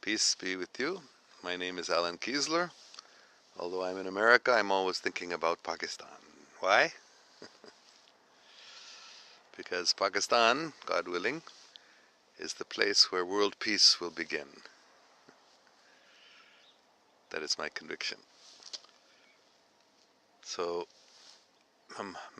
Peace be with you. My name is Alan Kiesler. Although I'm in America, I'm always thinking about Pakistan. Why? Because Pakistan, God willing, is the place where world peace will begin. That is my conviction. So,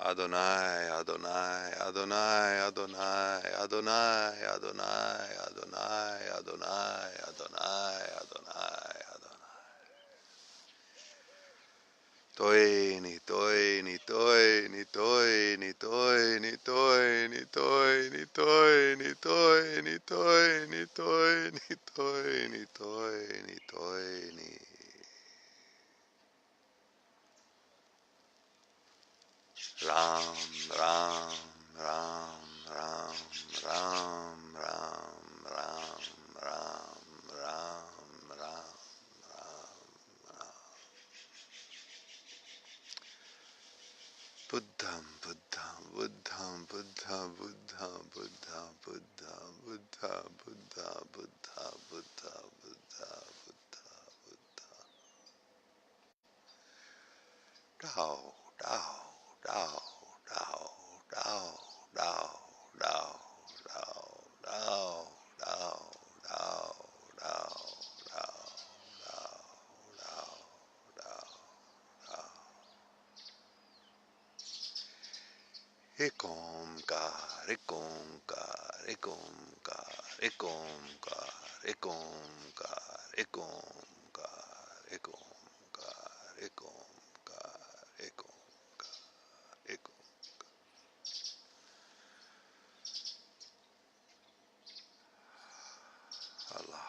Adonai Adonai Adonai Adonai Adonai Adonai Adonai Adonai Adonai Adonai Toi ni toi ni toi ni toi ni toi ni toi ni toi ni toi ni toi ni toi ni toi ni toi ni toi ni toi ni Ram Ram Ram Ram Ram Ram Ram Ram Ram Ram Buddham Buddham Buddham Buddham Buddham Buddham Buddham Buddha Buddha Buddha Buddha Buddha Buddha Buddha Tao Tao Tao Tao Tao Tao Tao Tao Tao Tao Tao Tao Ek omkar, ek omkar, ek omkar, ek omkar, ek omkar, ek omkar, ek omkar, ek omkar, ek omkar, ek Allah.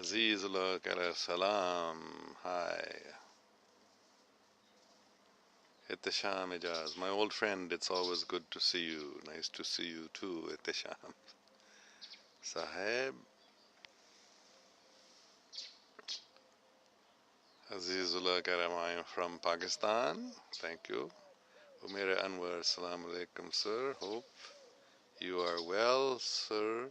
Azizullah kala salam. Hi. Ihtisham Ijaz, my old friend, it's always good to see you. Nice to see you too, Ihtisham. Sahib, Azizullah Karam, I am from Pakistan. Thank you. Umair Anwar, Assalamu alaikum, sir. Hope you are well, sir.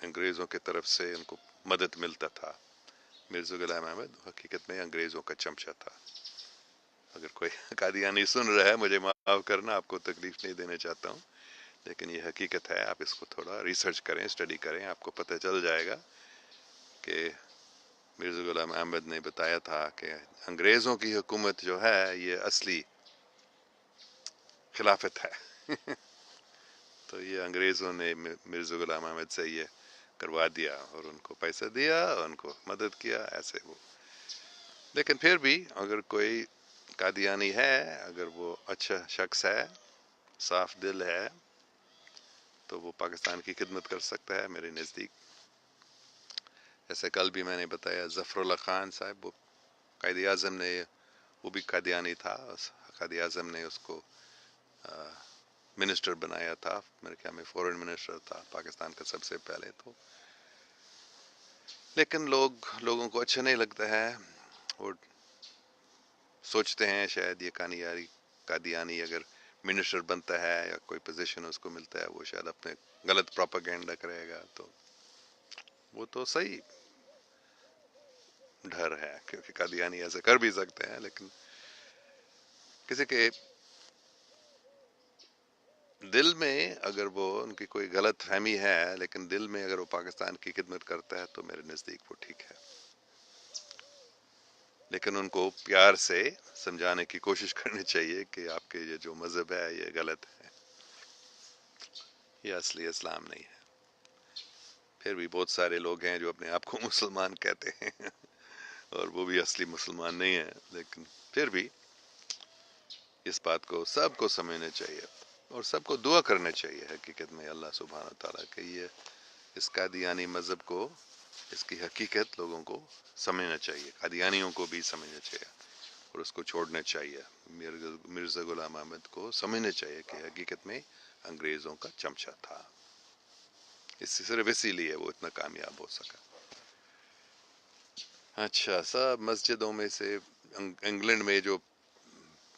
انگریزوں کی طرف سے ان کو مدد ملتا تھا. مرزا غلام احمد حقیقت میں انگریزوں کا چمچہ تھا. اگر کوئی قادیانی سن رہا ہے مجھے معاف کرنا، آپ کو تکلیف نہیں دینا چاہتا ہوں، لیکن یہ حقیقت ہے. آپ اس کو تھوڑا ریسرچ کریں، اسٹڈی کریں، آپ کو پتہ چل جائے گا کہ مرزا غلام احمد نے بتایا تھا کہ انگریزوں کی حکومت جو ہے یہ اصلی خلافت ہے. تو یہ انگریزوں نے مرزا غلام احمد سے یہ کروا دیا اور ان کو پیسہ دیا، ان کو مدد کیا، ایسے وہ. لیکن پھر بھی اگر کوئی قادیانی ہے، اگر وہ اچھا شخص ہے، صاف دل ہے، تو وہ پاکستان کی خدمت کر سکتا ہے میرے نزدیک. ایسے کل بھی میں نے بتایا ظفر اللہ خان صاحب، وہ قائد اعظم نے، وہ بھی قادیانی تھا. قائد اعظم نے اس کو منسٹر بنایا تھا، میرے خیال میں فورن منسٹر تھا پاکستان کا سب سے پہلے. تو لیکن لوگوں کو اچھا نہیں لگتا ہے، اور سوچتے ہیں شاید یہ قادیانی اگر منسٹر بنتا ہے یا کوئی پوزیشن اس کو ملتا ہے، وہ شاید اپنے غلط پروپیگنڈا کرے گا. تو وہ تو صحیح ڈر ہے، کیونکہ قادیانی ایسا کر بھی سکتے ہیں. لیکن کسی کے دل میں اگر وہ ان کی کوئی غلط فہمی ہے، لیکن دل میں اگر وہ پاکستان کی خدمت کرتا ہے تو میرے نزدیک وہ ٹھیک ہے. لیکن ان کو پیار سے سمجھانے کی کوشش کرنی چاہیے کہ آپ کے یہ جو مذہب ہے یہ غلط ہے، یہ اصلی اسلام نہیں ہے. پھر بھی بہت سارے لوگ ہیں جو اپنے آپ کو مسلمان کہتے ہیں اور وہ بھی اصلی مسلمان نہیں ہیں. لیکن پھر بھی اس بات کو سب کو سمجھنا چاہیے اور سب کو دعا کرنا چاہیے حقیقت میں اللہ سبحانہ تعالیٰ کہ یہ اس قادیانی مذہب کو، اس کی حقیقت لوگوں کو سمجھنا چاہیے، قادیانیوں کو بھی سمجھنا چاہیے اور اس کو چھوڑنا چاہیے. مرزا غلام احمد کو سمجھنا چاہیے کہ حقیقت میں انگریزوں کا چمچہ تھا. صرف اسی لیے وہ اتنا کامیاب ہو سکا. اچھا، سب مسجدوں میں سے انگلینڈ میں جو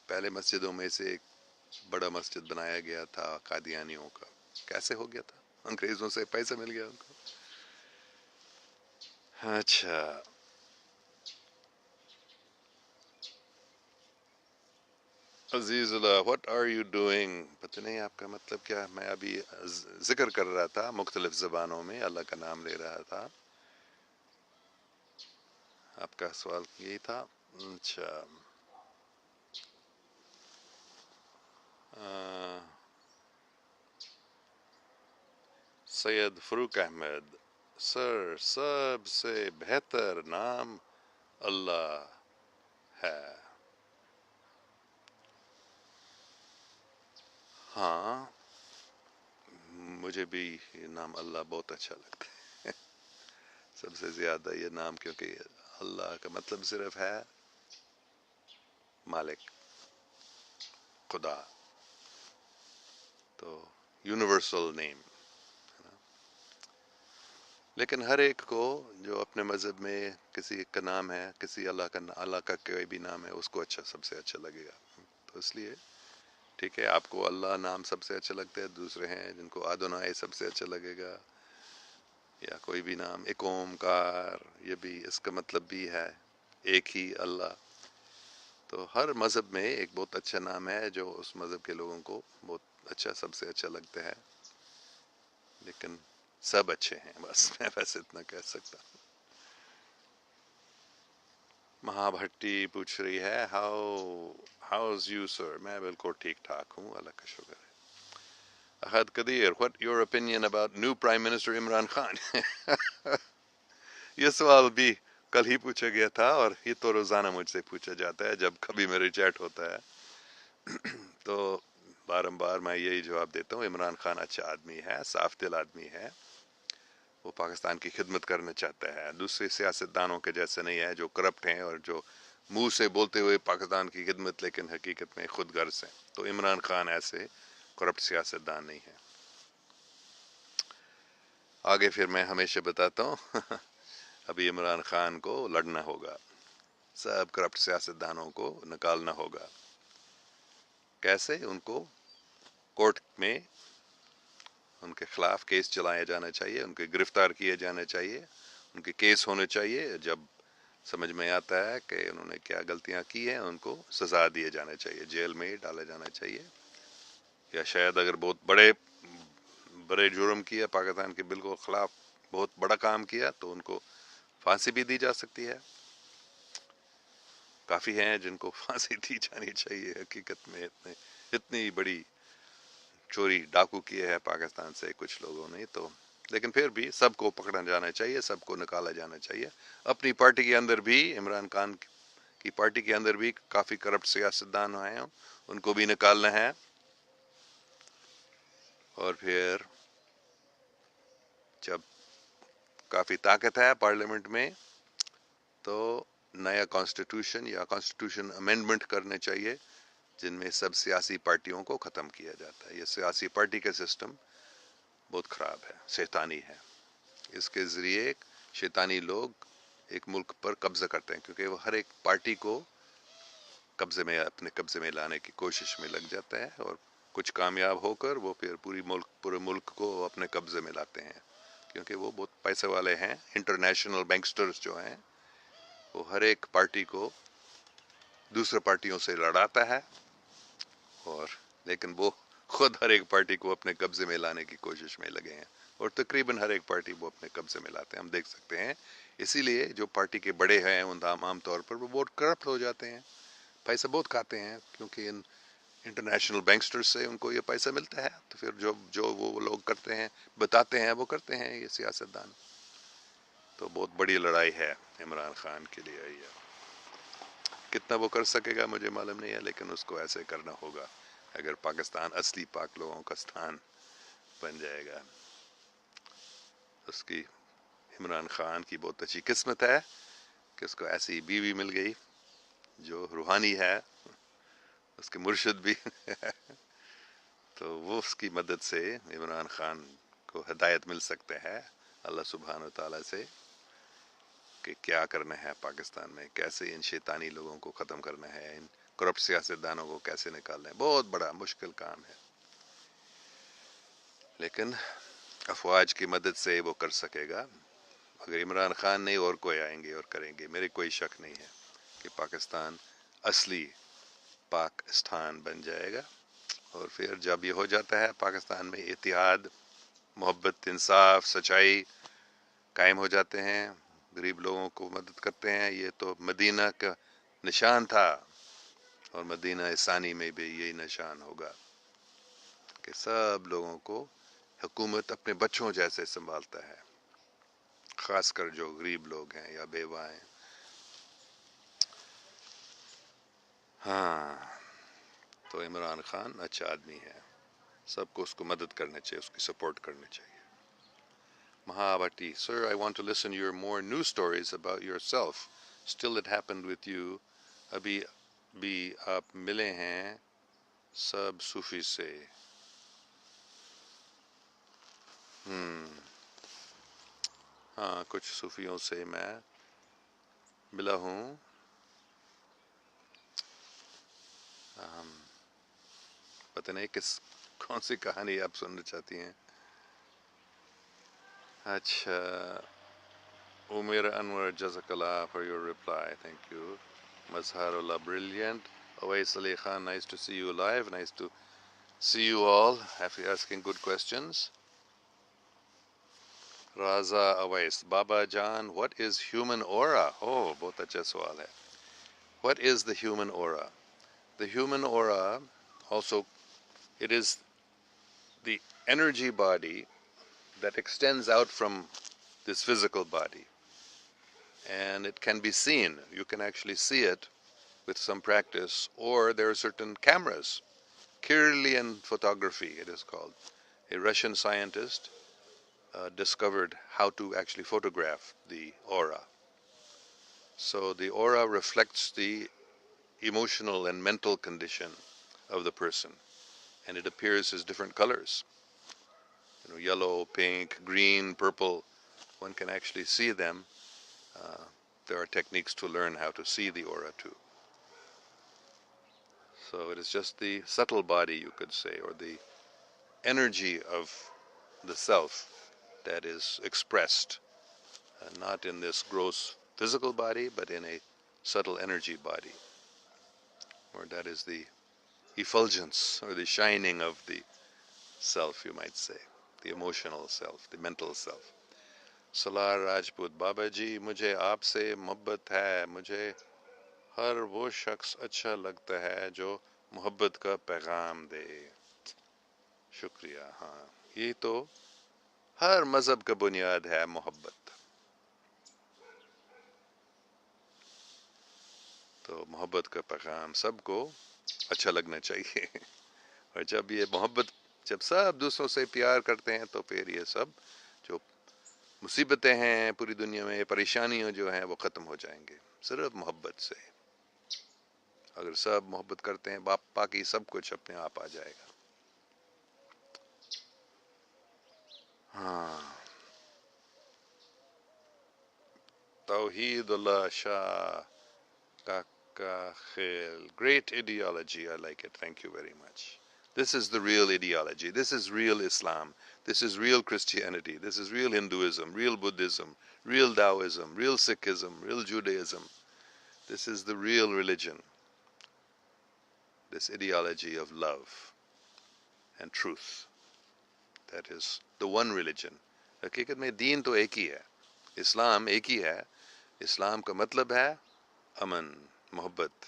پہلے مسجدوں میں سے ایک بڑا مسجد بنایا گیا تھا قادیانیوں کا، کیسے ہو گیا تھا؟ انگریزوں سے پیسہ مل گیا ان کو. اچھا، عزیز اللہ what are you doing؟ پتہ نہیں آپ کا مطلب کیا. میں ابھی ذکر کر رہا تھا مختلف زبانوں میں، اللہ کا نام لے رہا تھا. آپ کا سوال یہی تھا. اچھا، سید فروق احمد سر، سب سے بہتر نام اللہ ہے. ہاں، مجھے بھی یہ نام اللہ بہت اچھا لگتا ہے سب سے زیادہ یہ نام، کیونکہ اللہ کا مطلب صرف ہے مالک، خدا. تو یونیورسل نیم. لیکن ہر ایک کو جو اپنے مذہب میں کسی کا نام ہے، کسی اللہ کا کوئی بھی نام ہے، اس کو اچھا، سب سے اچھا لگے گا. تو اس لیے ٹھیک ہے، آپ کو اللہ نام سب سے اچھا لگتا ہے. دوسرے ہیں جن کو ادونائی سب سے اچھا لگے گا، یا کوئی بھی نام، ایک اومکار، یہ بھی اس کا مطلب بھی ہے ایک ہی اللہ. تو ہر مذہب میں ایک بہت اچھا نام ہے جو اس مذہب کے لوگوں کو بہت اچھا، سب سے اچھا لگتا ہے. لیکن سب اچھے ہیں، بس میں بس اتنا کہہ سکتا ہوں. مہا بھٹی پوچھ رہی ہے ہاؤز یو سر. میں بالکل ٹھیک ٹھاک ہوں، اللہ کا شکر ہے. احد قدیر what your opinion about new prime minister Imran Khan? یہ سوال بھی کل ہی پوچھا گیا تھا اور یہ تو روزانہ مجھ سے پوچھا جاتا ہے جب کبھی میرے چیٹ ہوتا ہے. تو بار میں یہی جواب دیتا ہوں، عمران خان اچھا آدمی ہے، صاف دل آدمی ہے، وہ پاکستان کی خدمت کرنا چاہتا ہے. دوسرے سیاستدانوں کے جیسے نہیں ہے جو کرپٹ ہیں اور جو منہ سے بولتے ہوئے پاکستان کی خدمت لیکن حقیقت میں خود غرض ہیں. تو عمران خان ایسے کرپٹ سیاستدان نہیں ہے. آگے پھر میں ہمیشہ بتاتا ہوں ابھی عمران خان کو لڑنا ہوگا، سب کرپٹ سیاستدانوں کو نکالنا ہوگا. کیسے؟ ان کو کورٹ میں ان کے خلاف کیس چلایا جانا چاہیے، ان کے گرفتار کیے جانے چاہیے، ان کے کیس ہونے چاہیے. جب سمجھ میں آتا ہے کہ انہوں نے کیا غلطیاں کی ہیں ان کو سزا دیے جانا چاہیے، جیل میں ڈالا جانا چاہیے. یا شاید اگر بہت بڑے جرم کیا، پاکستان کے بالکل خلاف بہت بڑا کام کیا، تو ان کو پھانسی بھی دی جا سکتی ہے. کافی ہیں جن کو پھانسی دی جانی چاہیے حقیقت میں. اتنی بڑی چوری ڈاکو کیے ہے پاکستان سے کچھ لوگوں نے. تو لیکن پھر بھی سب کو پکڑا جانا چاہیے، سب کو نکالا جانا چاہیے. اپنی پارٹی کے اندر بھی، عمران خان کی پارٹی کے اندر بھی کافی کرپٹ سیاستدان ہیں، ان کو بھی نکالنا ہے. اور پھر جب کافی طاقت ہے پارلیمنٹ میں تو نیا کانسٹیٹیوشن یا کانسٹیٹیوشن امینڈمنٹ کرنے چاہیے جن میں سب سیاسی پارٹیوں کو ختم کیا جاتا ہے. یہ سیاسی پارٹی کا سسٹم بہت خراب ہے، شیطانی ہے. اس کے ذریعے شیطانی لوگ ایک ملک پر قبضہ کرتے ہیں، کیونکہ وہ ہر ایک پارٹی کو اپنے قبضے میں لانے کی کوشش میں لگ جاتا ہے، اور کچھ کامیاب ہو کر وہ پھر پورے ملک کو اپنے قبضے میں لاتے ہیں، کیونکہ وہ بہت پیسے والے ہیں. انٹرنیشنل بینکسٹرز جو ہیں وہ ہر ایک پارٹی کو دوسرے پارٹیوں سے لڑاتا ہے، اور لیکن وہ خود ہر ایک پارٹی کو اپنے قبضے میں لانے کی کوشش میں لگے ہیں، اور تقریباً ہر ایک پارٹی وہ اپنے قبضے میں لاتے ہیں، ہم دیکھ سکتے ہیں. اسی لیے جو پارٹی کے بڑے ہیں ان عام طور پر وہ بہت کرپٹ ہو جاتے ہیں، پیسہ بہت کھاتے ہیں، کیونکہ ان انٹرنیشنل بینکسٹر سے ان کو یہ پیسہ ملتا ہے. تو پھر جو وہ لوگ کرتے ہیں، بتاتے ہیں، وہ کرتے ہیں یہ سیاستدان. تو بہت بڑی لڑائی ہے عمران خان کے لیے. یہ کتنا وہ کر سکے گا مجھے معلوم نہیں ہے، لیکن اس کو ایسے کرنا ہوگا اگر پاکستان اصلی پاک لوگوں کا ستان بن جائے گا. اس کی عمران خان کی بہت اچھی قسمت ہے کہ اس کو ایسی بیوی مل گئی جو روحانی ہے، اس کے مرشد بھی تو وہ اس کی مدد سے عمران خان کو ہدایت مل سکتے ہے اللہ سبحانہ و تعالیٰ سے کہ کیا کرنا ہے پاکستان میں، کیسے ان شیطانی لوگوں کو ختم کرنا ہے، ان کرپٹ سیاستدانوں کو کیسے نکالنا ہے. بہت بڑا مشکل کام ہے، لیکن افواج کی مدد سے وہ کر سکے گا. اگر عمران خان نہیں اور کوئی آئیں گے اور کریں گے. میرے کوئی شک نہیں ہے کہ پاکستان اصلی پاکستان بن جائے گا. اور پھر جب یہ ہو جاتا ہے پاکستان میں اتحاد، محبت، انصاف، سچائی قائم ہو جاتے ہیں، غریب لوگوں کو مدد کرتے ہیں. یہ تو مدینہ کا نشان تھا، اور مدینہ ثانی میں بھی یہی نشان ہوگا کہ سب لوگوں کو حکومت اپنے بچوں جیسے سنبھالتا ہے، خاص کر جو غریب لوگ ہیں یا بیوہ ہیں. ہاں، تو عمران خان اچھا آدمی ہے، سب کو اس کو مدد کرنا چاہیے، اس کی سپورٹ کرنی چاہیے. Mahabharati, sir, I want to listen your more news stories about yourself. Still it happened with you. ابھی بھی آپ ملے ہیں سب صوفی سے. ہاں، کچھ صوفیوں سے میں ملا ہوں. پتہ نہیں کون سی کہانی آپ سننا چاہتی ہیں. اچھا، Umair Anwar, Jazakallah for your reply. Thank you. Mazharullah, brilliant. Awais Ali Khan, nice to see you live. Nice to see you all. Have you asking good questions? Raza Awais, Baba Jan, what is human aura? Oh, bahut acha sawal hai. What is the human aura? The human aura, also, it is the energy body that extends out from this physical body. And it can be seen. You can actually see it with some practice, or there are certain cameras. Kirlian photography, it is called. A Russian scientist discovered how to actually photograph the aura. So the aura reflects the emotional and mental condition of the person, and it appears as different colors. Yellow, pink, green, purple. One can actually see them. There are techniques to learn how to see the aura too. So it is just the subtle body, you could say, or the energy of the self that is expressed not in this gross physical body, but in a subtle energy body, or that is the effulgence or the shining of the self, you might say, the emotional self, the mental self. Salar Rajput: بابا جی مجھے آپ سے محبت ہے, مجھے ہر وہ شخص اچھا لگتا ہے جو محبت کا پیغام دے. شکریہ. ہاں, یہ تو ہر مذہب کا بنیاد ہے, محبت. تو محبت کا پیغام سب کو اچھا لگنا چاہیے. اور جب یہ محبت, جب سب دوسروں سے پیار کرتے ہیں تو پھر یہ سب جو مصیبتیں ہیں پوری دنیا میں, پریشانیاں جو ہیں وہ ختم ہو جائیں گے, صرف محبت سے. اگر سب محبت کرتے ہیں باقی سب کچھ اپنے آپ آ جائے گا. ہاں, توحید اللہ شاہ Kaka Khel. Great ideology. I like it. Thank you very much. This is the real ideology. This is real Islam. This is real Christianity. This is real Hinduism, real Buddhism, real Taoism, real Sikhism, real Judaism. This is the real religion. This ideology of love and truth. That is the one religion. حقیقت میں دین تو ایک ہی ہے, اسلام ایک ہی ہے. اسلام کا مطلب ہے امن, محبت,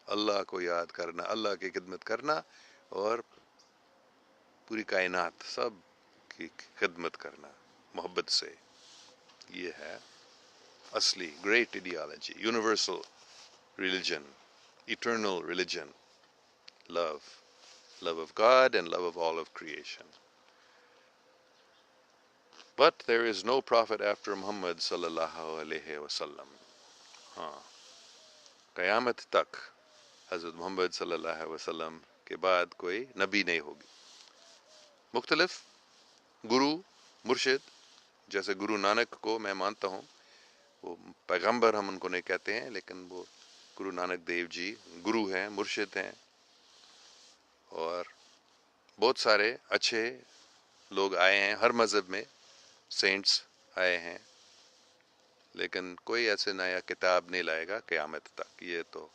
اللہ کو یاد کرنا, اللہ کی خدمت کرنا, اور پوری کائنات سب کی خدمت کرنا محبت سے. یہ ہے اصلی great ideology, universal religion, eternal religion, love of God and love of all of creation. But there is no prophet after Muhammad sallallahu alayhi wa sallam. ہاں, قیامت تک حضرت محمد صلی اللہ علیہ وسلم کے بعد کوئی نبی نہیں ہوگی. مختلف گرو, مرشد, جیسے گرو نانک کو میں مانتا ہوں, وہ پیغمبر ہم ان کو نہیں کہتے ہیں, لیکن وہ گرو نانک دیو جی گرو ہیں, مرشد ہیں. اور بہت سارے اچھے لوگ آئے ہیں ہر مذہب میں, سینٹس آئے ہیں, لیکن کوئی ایسے نیا کتاب نہیں لائے گا قیامت تک. یہ تو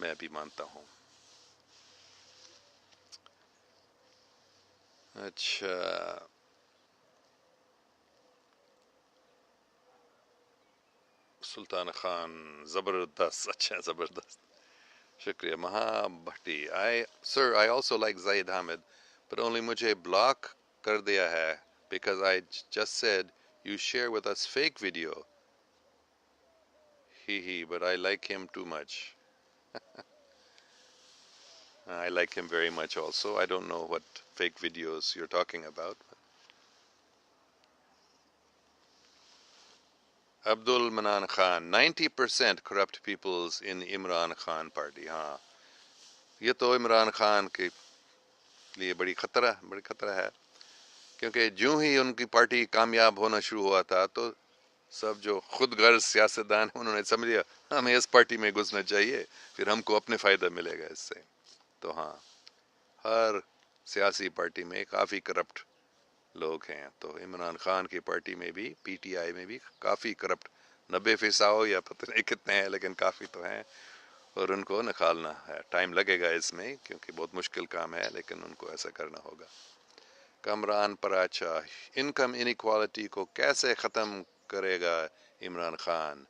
میں بھی مانتا ہوں. اچھا, سلطان خان زبردست, اچھا زبردست, شکریہ. مہا بھٹی: Sir, I also like Zaid Hamid, but only مجھے بلاک کر دیا ہے because I just said you share with us fake video. But I like him too much. I like him very much also. I don't know what fake videos you're talking about. Abdul Manan Khan: 90% corrupt peoples in Imran Khan party. ہاں, یہ تو عمران خان کے لیے بڑی خطرہ ہے, کیونکہ جو ہی ان کی پارٹی کامیاب ہونا شروع ہوا تھا تو سب جو خود غرض سیاستدان ہیں انہوں نے سمجھ لیا ہمیں اس پارٹی میں گھسنا چاہیے, پھر ہم کو اپنے فائدہ ملے گا اس سے. تو ہاں, ہر سیاسی پارٹی میں کافی کرپٹ لوگ ہیں. تو عمران خان کی پارٹی میں بھی, پی ٹی آئی میں بھی کافی کرپٹ, 90% ہو یا پتہ نہیں کتنے ہیں, لیکن کافی تو ہیں, اور ان کو نکالنا ہے. ٹائم لگے گا اس میں کیونکہ بہت مشکل کام ہے, لیکن ان کو ایسا کرنا ہوگا. کامران پراچا: انکم انیکوالٹی کو کیسے ختم کرے گا عمران خان؟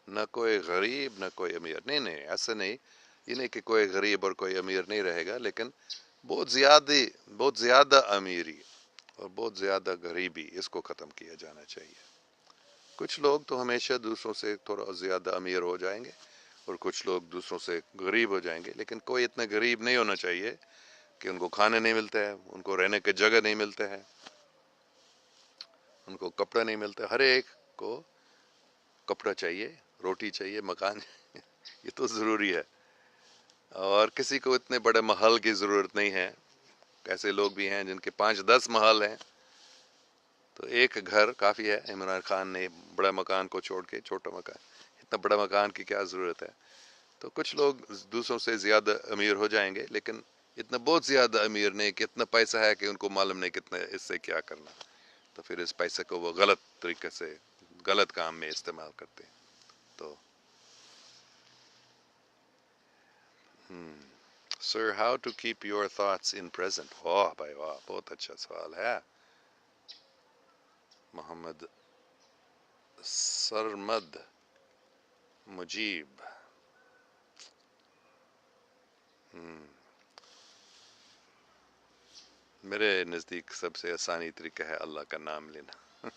نہ کوئی غریب نہ کوئی امیر. نہیں, ایسا نہیں. یہ نہیں کہ کوئی غریب اور کوئی امیر نہیں رہے گا, لیکن بہت زیادہ امیری اور بہت زیادہ غریبی, اس کو ختم کیا جانا چاہیے. کچھ لوگ تو ہمیشہ دوسروں سے تھوڑا زیادہ امیر ہو جائیں گے اور کچھ لوگ دوسروں سے غریب ہو جائیں گے, لیکن کوئی اتنا غریب نہیں ہونا چاہیے کہ ان کو کھانے نہیں ملتا ہے, ان کو رہنے کی جگہ نہیں ملتا ہے, ان کو کپڑا نہیں ملتا. ہر ایک کو کپڑا چاہیے, روٹی چاہیے, مکان یہ تو ضروری ہے. اور کسی کو اتنے بڑے محل کی ضرورت نہیں ہے. ایسے لوگ بھی ہیں جن کے 5-10 محل ہیں, تو ایک گھر کافی ہے. عمران خان نے بڑا مکان کو چھوڑ کے چھوٹا مکان, اتنا بڑا مکان کی کیا ضرورت ہے. تو کچھ لوگ دوسروں سے زیادہ امیر ہو جائیں گے, لیکن اتنا بہت زیادہ امیر نہیں کہ اتنا پیسہ ہے کہ ان کو معلوم نہیں کتنا اس سے کیا کرنا، تو پھر اس پیسے کو وہ غلط طریقے سے غلط کام میں استعمال کرتے ہیں. تو sir how to keep your thoughts in present. واہ بھائی واہ، بہت اچھا سوال ہے. محمد سرمد مجیب. میرے نزدیک سب سے آسانی طریقہ ہے اللہ کا نام لینا.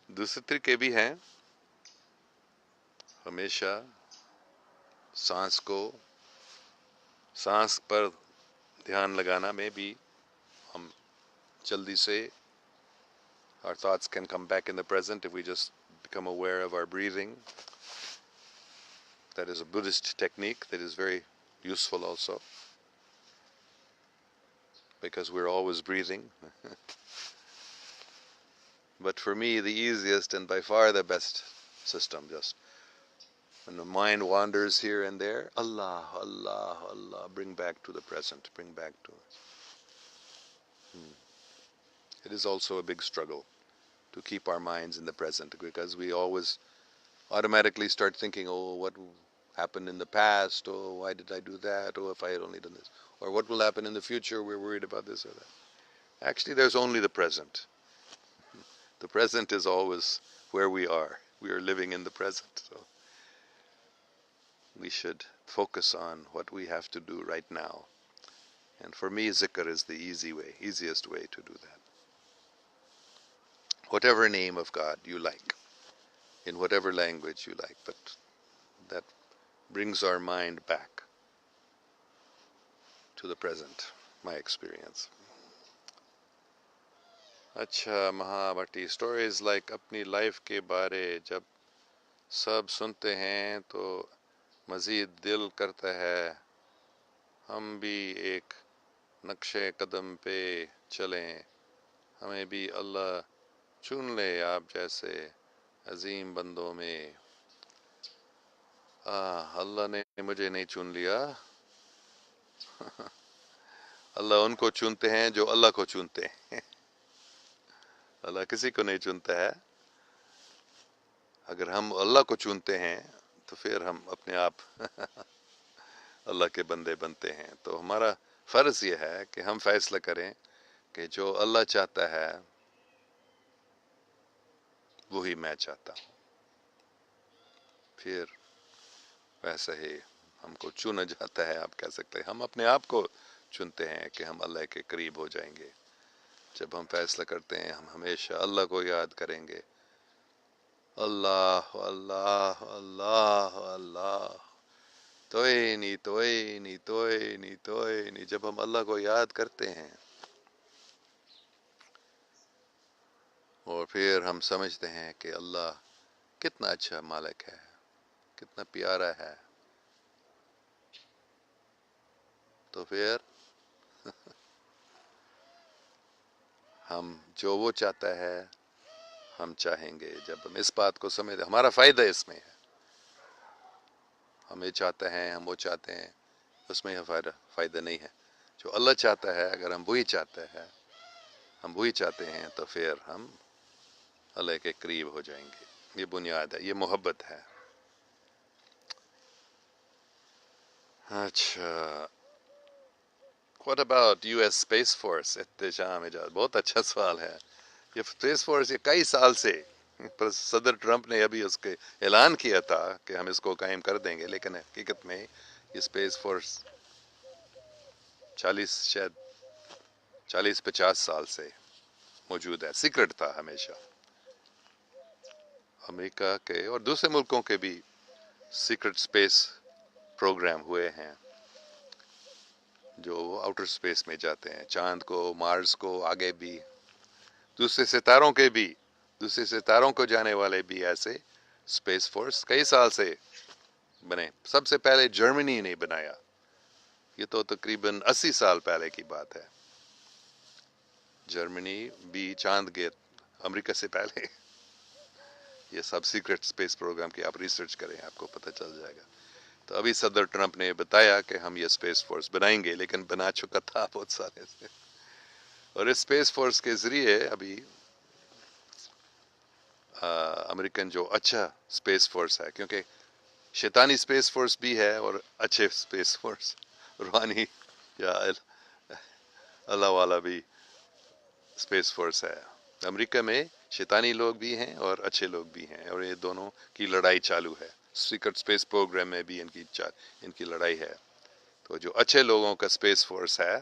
دوسرے طریقے بھی ہیں. ہمیشہ سانس پر دھیان لگانا میں بھی ہم جلدی سے our thoughts can come back in the present if we just become aware of our breathing. That is a Buddhist technique that is very useful also, because we're always breathing. But for me, the easiest and by far the best system, just when the mind wanders here and there, Allah, Allah, Allah, bring back to the present, bring back to it. It is also a big struggle to keep our minds in the present, because we always automatically start thinking, oh, what happened in the past, oh, why did I do that, oh, if I had only done this, or what will happen in the future, we're worried about this or that. Actually, there's only the present. The present is always where we are. We are living in the present, so we should focus on what we have to do right now. And for me, zikr is the easiest way to do that. Whatever name of God you like, in whatever language you like, but that brings our mind back to the present, my experience. اچھا مہا بھٹی. Stories like اپنی life کے بارے جب سب سنتے ہیں تو مزید دل کرتا ہے ہم بھی ایک نقش قدم پہ چلیں، ہمیں بھی اللہ چن لے آپ جیسے عظیم بندوں میں. اللہ نے مجھے نہیں چن لیا. اللہ ان کو چنتے ہیں جو اللہ کو چنتے ہیں. اللہ کسی کو نہیں چنتا ہے. اگر ہم اللہ کو چنتے ہیں تو پھر ہم اپنے آپ اللہ کے بندے بنتے ہیں. تو ہمارا فرض یہ ہے کہ ہم فیصلہ کریں کہ جو اللہ چاہتا ہے وہی میں چاہتا ہوں. پھر ویسے ہی ہم کو چنا جاتا ہے. آپ کہہ سکتے ہیں ہم اپنے آپ کو چنتے ہیں کہ ہم اللہ کے قریب ہو جائیں گے. جب ہم فیصلہ کرتے ہیں ہم ہمیشہ اللہ کو یاد کریں گے. اللہ اللہ اللہ اللہ، توئینی توئینی توئینی توئینی. جب ہم اللہ کو یاد کرتے ہیں اور پھر ہم سمجھتے ہیں کہ اللہ کتنا اچھا مالک ہے، کتنا پیارا ہے، تو پھر ہم جو وہ چاہتا ہے ہم چاہیں گے. جب ہم اس بات کو سمجھتے، ہمارا فائدہ اس میں ہے. ہم یہ چاہتے ہیں، ہم وہ چاہتے ہیں، اس میں فائدہ نہیں ہے. جو اللہ چاہتا ہے اگر ہم وہی چاہتے ہیں تو پھر ہم اللہ کے قریب ہو جائیں گے. یہ بنیاد ہے، یہ محبت ہے. اچھا، what about US Space Force Ehtesham ایجاد. بہت اچھا سوال ہے. یہ اسپیس فورس یہ کئی سال سے صدر ٹرمپ نے ابھی اس کے اعلان کیا تھا کہ ہم اس کو قائم کر دیں گے، لیکن حقیقت میں یہ اسپیس فورس 40-50 سال سے موجود ہے. سیکرٹ تھا ہمیشہ. امریکہ کے اور دوسرے ملکوں کے بھی سیکرٹ اسپیس پروگرام ہوئے ہیں جو آؤٹر اسپیس میں جاتے ہیں، چاند کو، مارس کو، آگے بھی دوسرے ستاروں کو جانے والے بھی ایسے اسپیس فورس کئی سال سے بنے. سب سے پہلے جرمنی نے بنایا. یہ تو تقریباً 80 سال پہلے کی بات ہے. جرمنی بھی چاند گئے امریکہ سے پہلے. یہ سب سیکرٹ اسپیس پروگرام کی آپ ریسرچ کریں، آپ کو پتہ چل جائے گا. تو ابھی صدر ٹرمپ نے بتایا کہ ہم یہ اسپیس فورس بنائیں گے، لیکن بنا چکا تھا بہت سارے سے، اور اس اسپیس فورس کے ذریعے ابھی امریکن جو اچھا اسپیس فورس ہے، کیونکہ شیطانی اسپیس فورس بھی ہے اور اچھے اسپیس فورس روحانی یا اللہ والا بھی اسپیس فورس ہے۔ امریکہ میں شیطانی لوگ بھی ہیں اور اچھے لوگ بھی ہیں، اور یہ دونوں کی لڑائی چالو ہے۔ سیکرٹ اسپیس پروگرام میں بھی ان کی لڑائی ہے۔ تو جو اچھے لوگوں کا اسپیس فورس ہے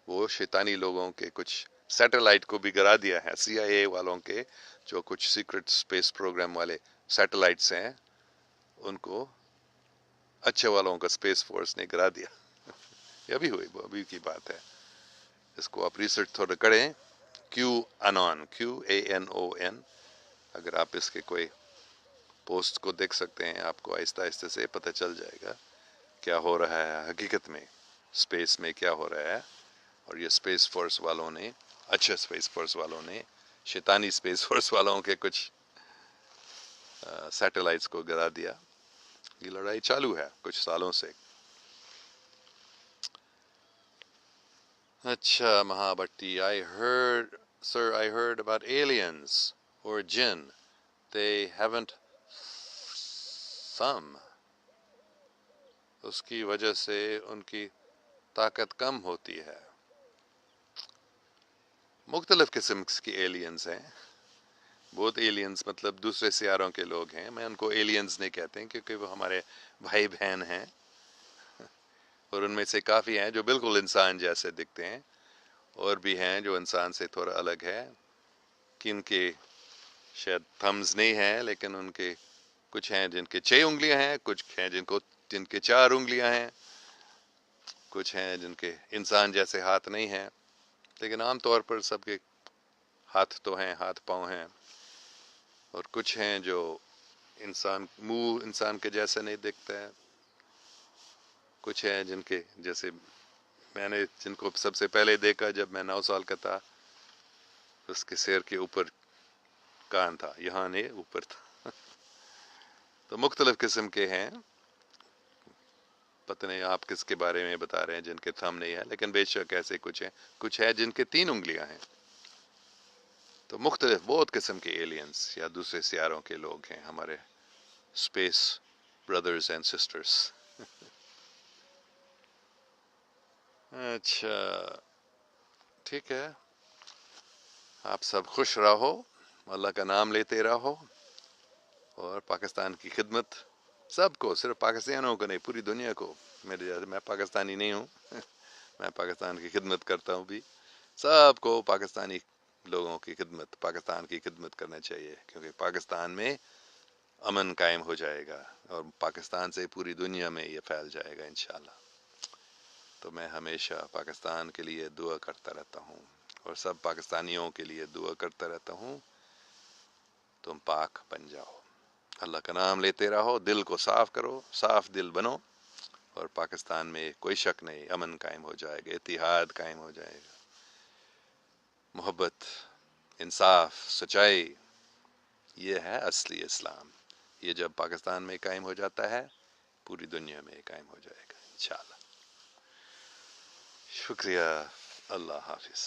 وہ شیطانی لوگوں کے کچھ سیٹلائٹ کو بھی گرا دیا ہے، سی آئی اے والوں کے جو کچھ سیکرٹ اسپیس پروگرام والے سیٹلائٹس ہیں ان کو اچھے والوں کا اسپیس فورس نے گرا دیا۔ یہ ابھی کی بات ہے، اس کو آپ ریسرچ تھوڑا کریں۔ QAnon اگر آپ اس کے کوئی پوسٹ کو دیکھ سکتے ہیں، آپ کو آہستہ آہستہ سے پتہ چل جائے گا کیا ہو رہا ہے حقیقت میں، اسپیس میں کیا ہو رہا ہے۔ اور یہ اسپیس فورس والوں نے، اچھے اسپیس فورس والوں نے شیطانی اسپیس فورس والوں کے کچھ سیٹلائٹس کو گرا دیا۔ یہ لڑائی چالو ہے کچھ سالوں سے۔ اچھا مہابھٹی، I heard about aliens or jinn. They haven't thumb. اس کی وجہ سے ان کی طاقت کم ہوتی ہے۔ مختلف قسم کی ایلینز ہیں، بہت ایلینز مطلب دوسرے سیاروں کے لوگ ہیں۔ میں ان کو ایلینز نہیں کہتے ہیں کیونکہ وہ ہمارے بھائی بہن ہیں، اور ان میں سے کافی ہیں جو بالکل انسان جیسے دکھتے ہیں، اور بھی ہیں جو انسان سے تھوڑا الگ ہے، کن کے شاید تھمز نہیں ہیں، لیکن ان کے کچھ ہیں جن کے 6 انگلیاں ہیں، کچھ ہیں جن کے 4 انگلیاں ہیں، کچھ ہیں جن کے انسان جیسے ہاتھ نہیں ہیں، لیکن عام طور پر سب کے ہاتھ تو ہیں، ہاتھ پاؤں ہیں، اور کچھ ہیں جو منہ انسان کے جیسے نہیں دکھتا ہے، کچھ ہیں جن کے جیسے میں نے جن کو سب سے پہلے دیکھا جب میں 9 سال کا تھا، اس کے سر کے اوپر کان تھا، یہاں نہیں اوپر تھا۔ تو مختلف قسم کے ہیں، پتہ نہیں آپ کس کے بارے میں بتا رہے ہیں جن کے تھم نہیں ہے، لیکن بے شک ایسے کچھ ہیں جن کے 3 انگلیاں ہیں۔ تو مختلف بہت قسم کے ایلینز یا دوسرے سیاروں کے لوگ ہیں ہمارے اسپیس بردرز اینڈ سسٹرز۔ اچھا ٹھیک ہے، آپ سب خوش رہو، اللہ کا نام لیتے رہو، اور پاکستان کی خدمت سب کو، صرف پاکستانیوں کو نہیں، پوری دنیا کو۔ میں پاکستانی نہیں ہوں میں پاکستان کی خدمت کرتا ہوں بھی، سب کو پاکستانی لوگوں کی خدمت، پاکستان کی خدمت کرنا چاہیے، کیونکہ پاکستان میں امن قائم ہو جائے گا، اور پاکستان سے پوری دنیا میں یہ پھیل جائے گا انشاءاللہ۔ تو میں ہمیشہ پاکستان کے لیے دعا کرتا رہتا ہوں، اور سب پاکستانیوں کے لیے دعا کرتا رہتا ہوں، تم پاک بن جاؤ، اللہ کا نام لیتے رہو، دل کو صاف کرو، صاف دل بنو، اور پاکستان میں کوئی شک نہیں، امن قائم ہو جائے گا، اتحاد قائم ہو جائے گا، محبت، انصاف، سچائی، یہ ہے اصلی اسلام۔ یہ جب پاکستان میں قائم ہو جاتا ہے، پوری دنیا میں قائم ہو جائے گا انشاءاللہ۔ شکریہ، اللہ حافظ۔